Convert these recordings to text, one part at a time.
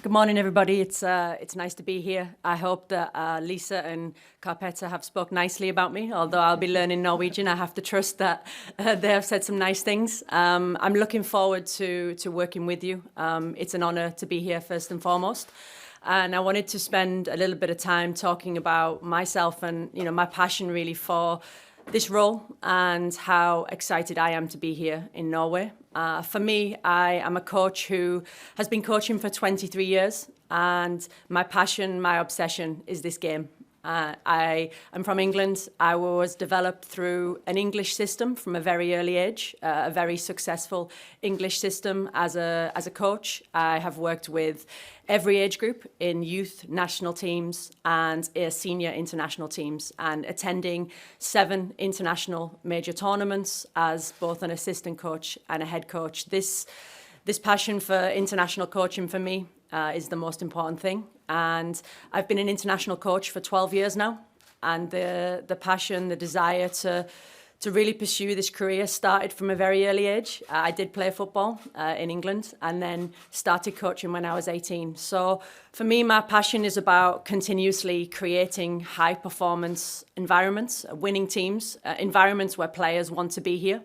Good morning, everybody. It's nice to be here. I hope that Lisa and Carpetta have spoke nicely about me. Although I'll be learning Norwegian, I have to trust that they have said some nice things. I'm looking forward to working with you. It's an honor to be here first and foremost. And I wanted to spend a little bit of time talking about myself and my passion really for this role and how excited I am to be here in Norway. For me, I am a coach who has been coaching for 23 years, and my passion, my obsession is this game. I am from England. I was developed through an English system from a very early age, a very successful English system as a coach. I have worked with every age group in youth national teams and senior international teams, and attending 7 international major tournaments as both an assistant coach and a head coach. This passion for international coaching for me is the most important thing. And I've been an international coach for 12 years now. And the passion, the desire to really pursue this career started from a very early age. I did play football in England and then started coaching when I was 18. So for me, my passion is about continuously creating high performance environments, winning teams, environments where players want to be here.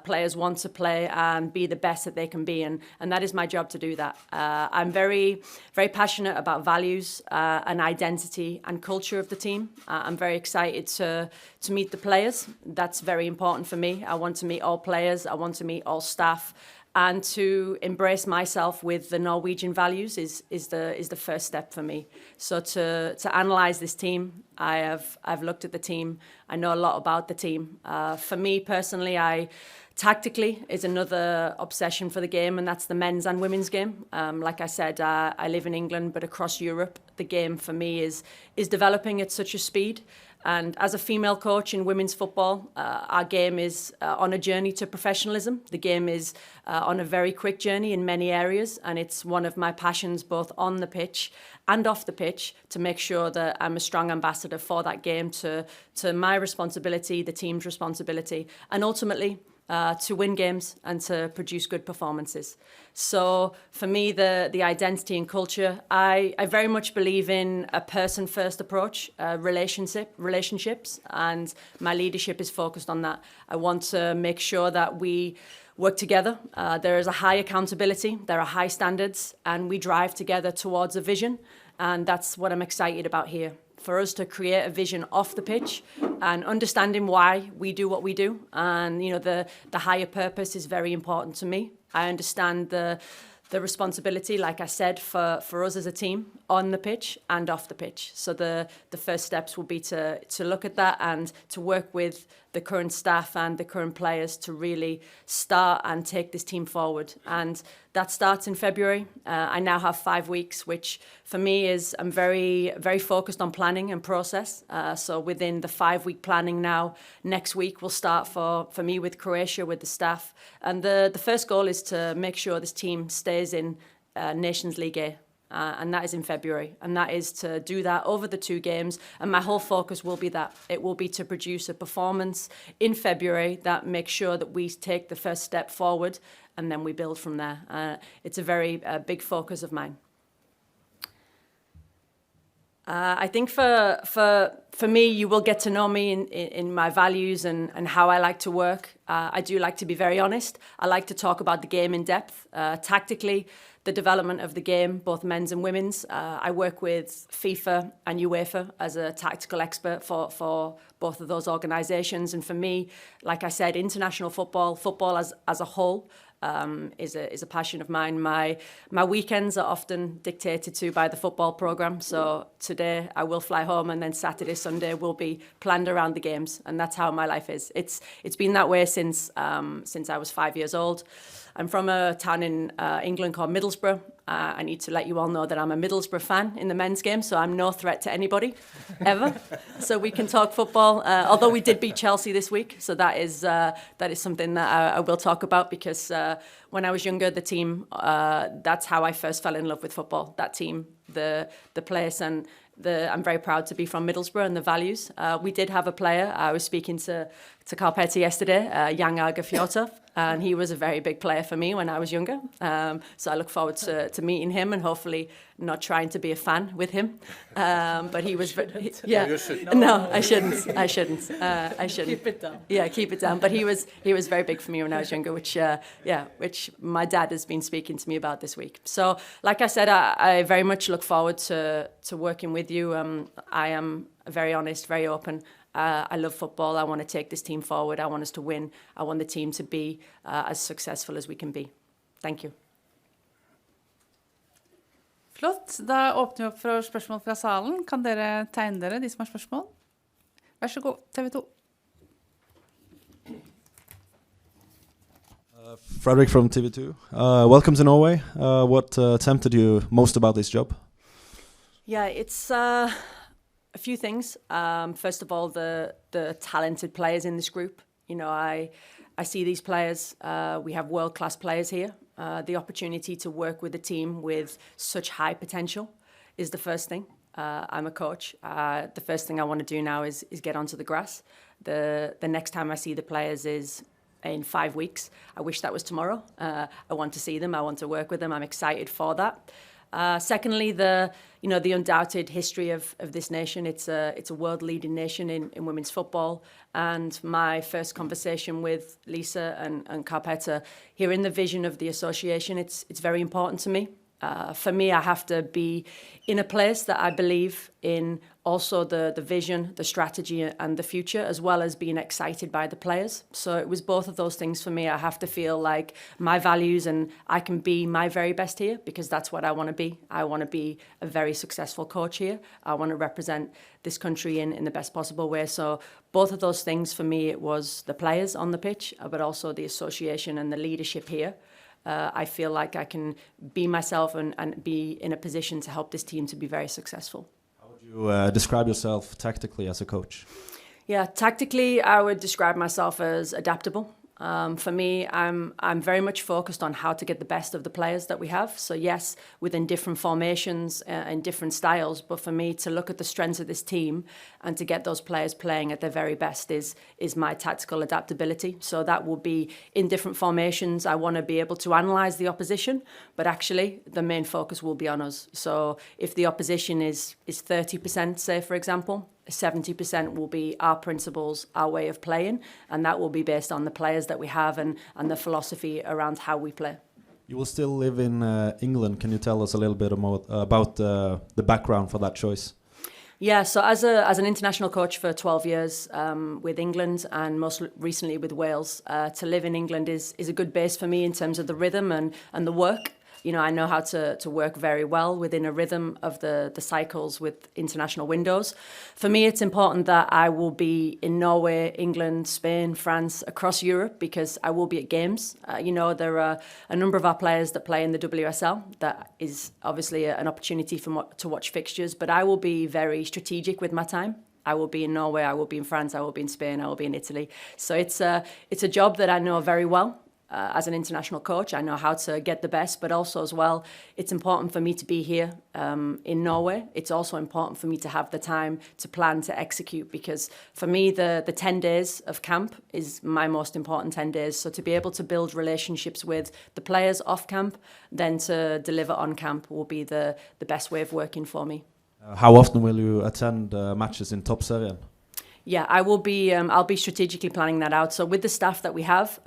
Players want to play and be the best that they can be, and that is my job to do that. I'm very, very passionate about values and identity and culture of the team. I'm very excited to meet the players. That's very important for me. I want to meet all players. I want to meet all staff. And to embrace myself with the Norwegian values is the first step for me. So to analyze this team, I've looked at the team. I know a lot about the team. For me personally, tactically is another obsession for the game, and that's the men's and women's game. Like I said, I live in England, but across Europe, the game for me is developing at such a speed. And as a female coach in women's football, our game is on a journey to professionalism. The game is on a very quick journey in many areas, and it's one of my passions both on the pitch and off the pitch to make sure that I'm a strong ambassador for that game, to my responsibility, the team's responsibility, and ultimately to win games and to produce good performances. So for me, the identity and culture, I very much believe in a person-first approach, relationships, and my leadership is focused on that. I want to make sure that we work together. There is a high accountability, there are high standards, and we drive together towards a vision, and that's what I'm excited about here. For us to create a vision off the pitch and understanding why we do what we do. And, the higher purpose is very important to me. I understand the responsibility, like I said, for us as a team on the pitch and off the pitch. So the first steps will be to look at that and to work with the current staff and the current players to really start and take this team forward. And that starts in February. I now have 5 weeks, which for me is, I'm very, very focused on planning and process. So within the 5-week planning now, next week will start for me with Croatia, with the staff. And the first goal is to make sure this team stays in Nations League A. And that is in February. And that is to do that over the 2 games. And my whole focus will be that. It will be to produce a performance in February that makes sure that we take the first step forward and then we build from there. It's a very big focus of mine. I think for me, you will get to know me in my values and how I like to work. I do like to be very honest. I like to talk about the game in depth, tactically, the development of the game, both men's and women's. I work with FIFA and UEFA as a tactical expert for both of those organisations. And for me, like I said, international football as a whole, is a passion of mine. My weekends are often dictated to by the football programme. So today I will fly home, and then Saturday, Sunday will be planned around the games, and that's how my life is. It's been that way since I was 5 years old. I'm from a town in England called Middlesbrough. I need to let you all know that I'm a Middlesbrough fan in the men's game, so I'm no threat to anybody, ever. So we can talk football, although we did beat Chelsea this week. So that is something that I will talk about, because when I was younger, the team, that's how I first fell in love with football. That team, the place, and I'm very proud to be from Middlesbrough and the values. We did have a player. I was speaking to Carpetta yesterday, Jan Fjotov. and he was a very big player for me when I was younger. So I look forward to meeting him and hopefully not trying to be a fan with him. But he was, yeah. You should. No, I shouldn't. I shouldn't. Keep it down. Yeah, keep it down. But he was very big for me when I was younger, which my dad has been speaking to me about this week. So, like I said, I very much look forward to working with you. I am very honest, very open. I love football. I want to take this team forward. I want us to win. I want the team to be as successful as we can be. Thank you. Flott. Da åpner vi opp for spørsmål fra salen. Kan dere tegne dere, de som har spørsmål? Vær så god, TV 2. Frederick from TV2. Welcome to Norway. What tempted you most about this job? Yeah, it's a few things. First of all, the talented players in this group. You know, I see these players. We have world-class players here. The opportunity to work with a team with such high potential is the first thing. I'm a coach. The first thing I want to do now is get onto the grass. The next time I see the players is in 5 weeks. I wish that was tomorrow. I want to see them. I want to work with them. I'm excited for that. Secondly, the undoubted history of this nation. It's a world-leading nation in women's football. And my first conversation with Lisa and Carpetta, hearing the vision of the association, it's very important to me. For me, I have to be in a place that I believe in, also the vision, the strategy and the future, as well as being excited by the players. So it was both of those things for me. I have to feel like my values and I can be my very best here, because that's what I want to be. I want to be a very successful coach here. I want to represent this country in the best possible way. So both of those things for me, it was the players on the pitch, but also the association and the leadership here. I feel like I can be myself and be in a position to help this team to be very successful. How would you describe yourself tactically as a coach? Yeah, tactically, I would describe myself as adaptable. For me, I'm very much focused on how to get the best of the players that we have. So yes, within different formations and different styles, but for me to look at the strengths of this team and to get those players playing at their very best is my tactical adaptability. So that will be in different formations. I want to be able to analyse the opposition, but actually the main focus will be on us. So if the opposition is 30%, say for example, 70% will be our principles, our way of playing, and that will be based on the players that we have and the philosophy around how we play. You will still live in England. Can you tell us a little bit about the background for that choice? Yeah, so as an international coach for 12 years with England and most recently with Wales, to live in England is a good base for me in terms of the rhythm and the work. You know, I know how to work very well within a rhythm of the cycles with international windows. For me, it's important that I will be in Norway, England, Spain, France, across Europe, because I will be at games. There are a number of our players that play in the WSL. That is obviously an opportunity to watch fixtures, but I will be very strategic with my time. I will be in Norway, I will be in France, I will be in Spain, I will be in Italy. So it's a job that I know very well. As an international coach, I know how to get the best, but also as well, it's important for me to be here in Norway. It's also important for me to have the time to plan, to execute, because for me, the 10 days of camp is my most important 10 days. So to be able to build relationships with the players off camp, then to deliver on camp will be the best way of working for me. How often will you attend matches in Toppserien? Yeah, I will be. I'll be strategically planning that out. So with the staff that we have,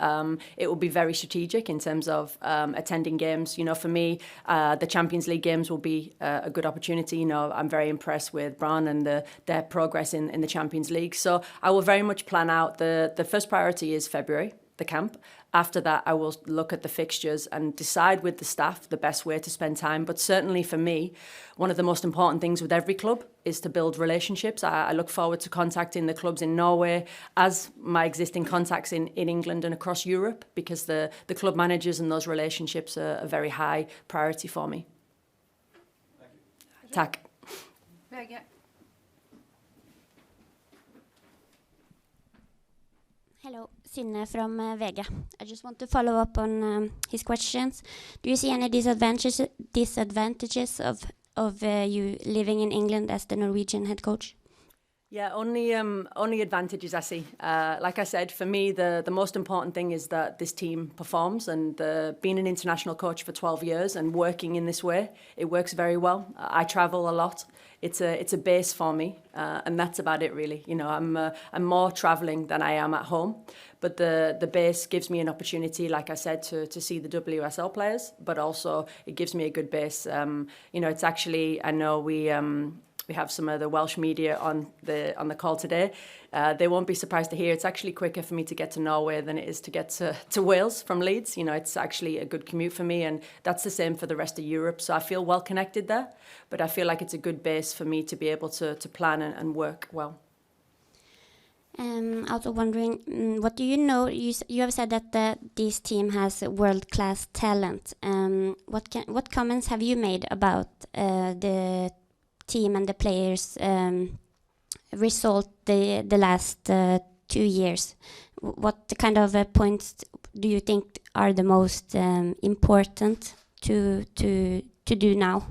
it will be very strategic in terms of attending games. You know, for me, the Champions League games will be a good opportunity. You know, I'm very impressed with Brann and their progress in the Champions League. So I will very much plan out. The first priority is February, the camp. After that, I will look at the fixtures and decide with the staff the best way to spend time. But certainly for me, one of the most important things with every club is to build relationships. I look forward to contacting the clubs in Norway as my existing contacts in England and across Europe, because the club managers and those relationships are a very high priority for me. Tack. Hello, Synne from VG. I just want to follow up on his questions. Do you see any disadvantages of you living in England as the Norwegian head coach? Yeah, only advantages I see. Like I said, for me, the most important thing is that this team performs, and being an international coach for 12 years and working in this way, it works very well. I travel a lot. It's a base for me, and that's about it really. You know, I'm more traveling than I am at home, but the base gives me an opportunity, like I said, to see the WSL players, but also it gives me a good base. You know, it's actually, I know we have some of the Welsh media on the call today. They won't be surprised to hear it's actually quicker for me to get to Norway than it is to get to Wales from Leeds. You know, it's actually a good commute for me, and that's the same for the rest of Europe. So I feel well connected there, but I feel like it's a good base for me to be able to plan and work well. Also wondering, what do you know? You have said that this team has world-class talent. What comments have you made about the team and the players' result the last 2 years? What kind of points do you think are the most important to do now?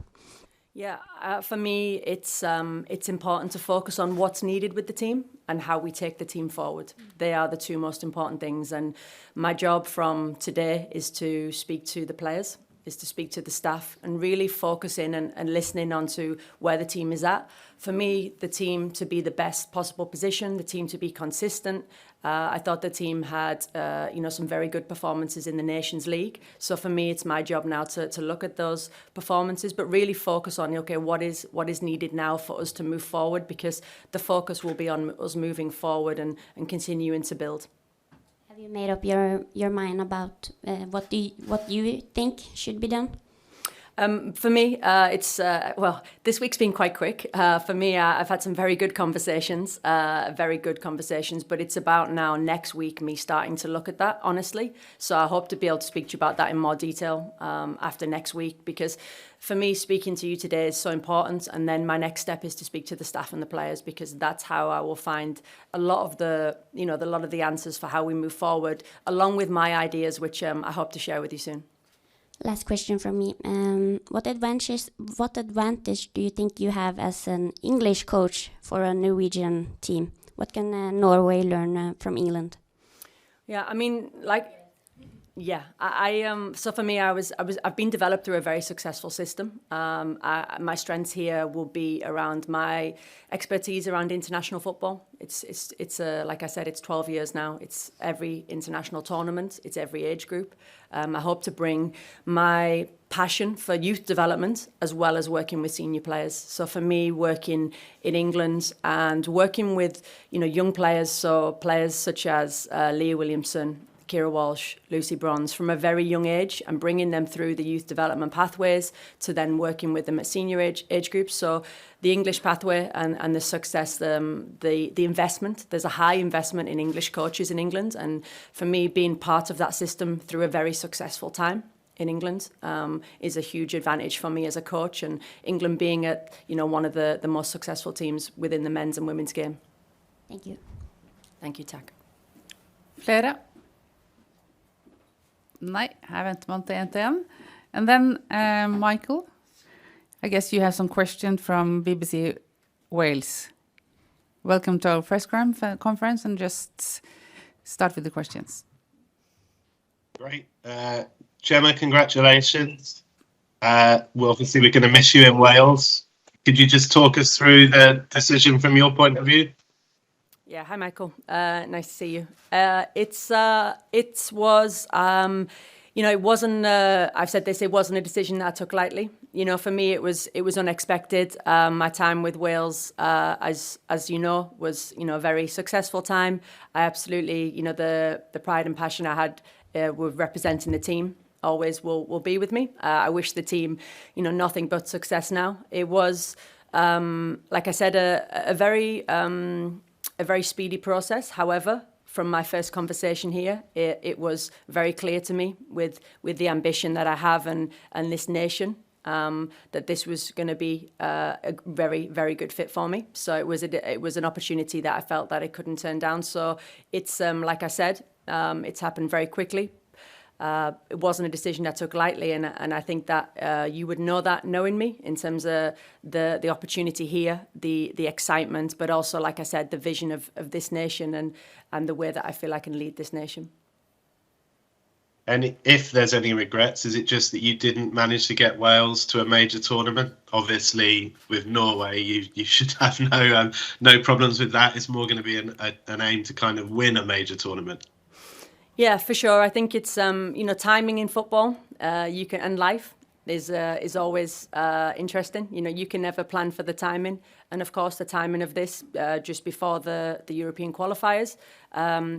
Yeah, for me, it's important to focus on what's needed with the team and how we take the team forward. They are the two most important things, and my job from today is to speak to the players, is to speak to the staff and really focus in and listening on to where the team is at. For me, the team to be the best possible position, the team to be consistent. I thought the team had some very good performances in the Nations League. So for me, it's my job now to look at those performances, but really focus on, okay, what is needed now for us to move forward, because the focus will be on us moving forward and continuing to build. Have you made up your mind about what you think should be done? For me, this week's been quite quick. For me, I've had some very good conversations, but it's about now next week me starting to look at that, honestly. So I hope to be able to speak to you about that in more detail after next week, because for me, speaking to you today is so important. And then my next step is to speak to the staff and the players, because that's how I will find a lot of the answers for how we move forward, along with my ideas, which I hope to share with you soon. Last question from me. What advantage do you think you have as an English coach for a Norwegian team? What can Norway learn from England? Yeah, I mean, so for me, I've been developed through a very successful system. My strengths here will be around my expertise around international football. It's like I said, it's 12 years now. It's every international tournament. It's every age group. I hope to bring my passion for youth development as well as working with senior players. So for me, working in England and working with young players, so players such as Leah Williamson, Kira Walsh, Lucy Bronze, from a very young age, and bringing them through the youth development pathways to then working with them at senior age groups. So the English pathway and the success, the investment, there's a high investment in English coaches in England. And for me, being part of that system through a very successful time in England is a huge advantage for me as a coach, and England being at one of the most successful teams within the men's and women's game. Thank you. Thank you, Tack. Flere? Nei, her venter man til en. And then, Michael, I guess you have some question from BBC Wales. Welcome to our press conference, and just start with the questions. Great. Gemma, congratulations. Obviously, we're going to miss you in Wales. Could you just talk us through the decision from your point of view? Yeah, hi Michael. Nice to see you. It was, it wasn't. I've said this. It wasn't a decision that I took lightly. For me, it was unexpected. My time with Wales, as you know, was a very successful time. I absolutely, the pride and passion I had with representing the team always will be with me. I wish the team, nothing but success now. It was, like I said, a very speedy process. However, from my first conversation here, it was very clear to me with the ambition that I have and this nation, that this was going to be a very, very good fit for me. So it was an opportunity that I felt that I couldn't turn down. So it's, like I said, it's happened very quickly. it wasn't a decision I took lightly, and I think that you would know that knowing me in terms of the opportunity here, the excitement, but also, like I said, the vision of this nation and the way that I feel I can lead this nation. And if there's any regrets, is it just that you didn't manage to get Wales to a major tournament? Obviously, with Norway, you should have no problems with that. It's more going to be an aim to kind of win a major tournament. Yeah, for sure. I think it's timing in football. And life is always interesting. You can never plan for the timing, and of course, the timing of this just before the European qualifiers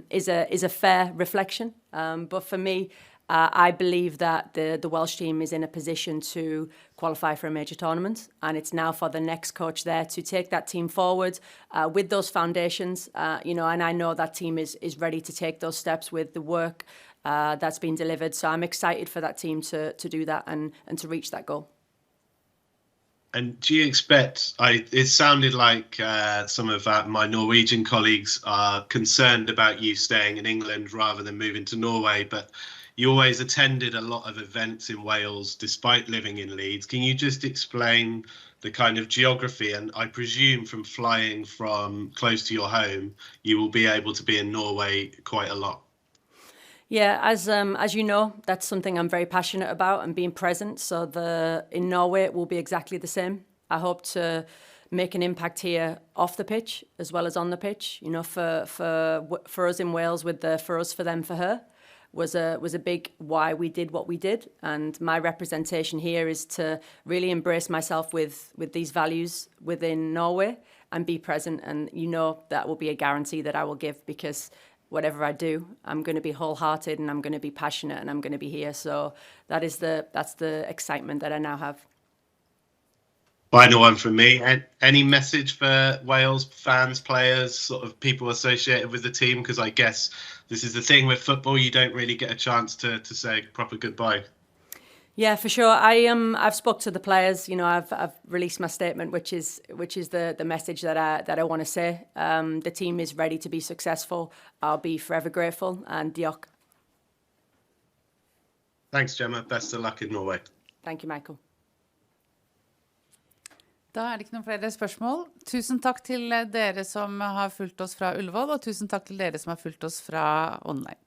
is a fair reflection. But for me, I believe that the Welsh team is in a position to qualify for a major tournament, and it's now for the next coach there to take that team forward with those foundations. And I know that team is ready to take those steps with the work that's been delivered. So I'm excited for that team to do that and to reach that goal. And do you expect, it sounded like some of my Norwegian colleagues are concerned about you staying in England rather than moving to Norway, but you always attended a lot of events in Wales despite living in Leeds. Can you just explain the kind of geography? And I presume from flying from close to your home, you will be able to be in Norway quite a lot. Yeah, as you know, that's something I'm very passionate about and being present. So in Norway, it will be exactly the same. I hope to make an impact here off the pitch as well as on the pitch. For us in Wales, with the for us, for them, for her, was a big why we did what we did. And my representation here is to really embrace myself with these values within Norway and be present. And that will be a guarantee that I will give, because whatever I do, I'm going to be wholehearted and I'm going to be passionate and I'm going to be here. So that's the excitement that I now have. Final one from me. Any message for Wales fans, players, sort of people associated with the team? Because I guess this is the thing with football, you don't really get a chance to say a proper goodbye. Yeah, for sure. I've spoke to the players. I've released my statement, which is the message that I want to say. The team is ready to be successful. I'll be forever grateful, and diolch. Thanks, Gemma. Best of luck in Norway. Thank you, Michael. Da det ikke noen flere spørsmål. Tusen takk til dere som har fulgt oss fra Ullevål, og tusen takk til dere som har fulgt oss fra online.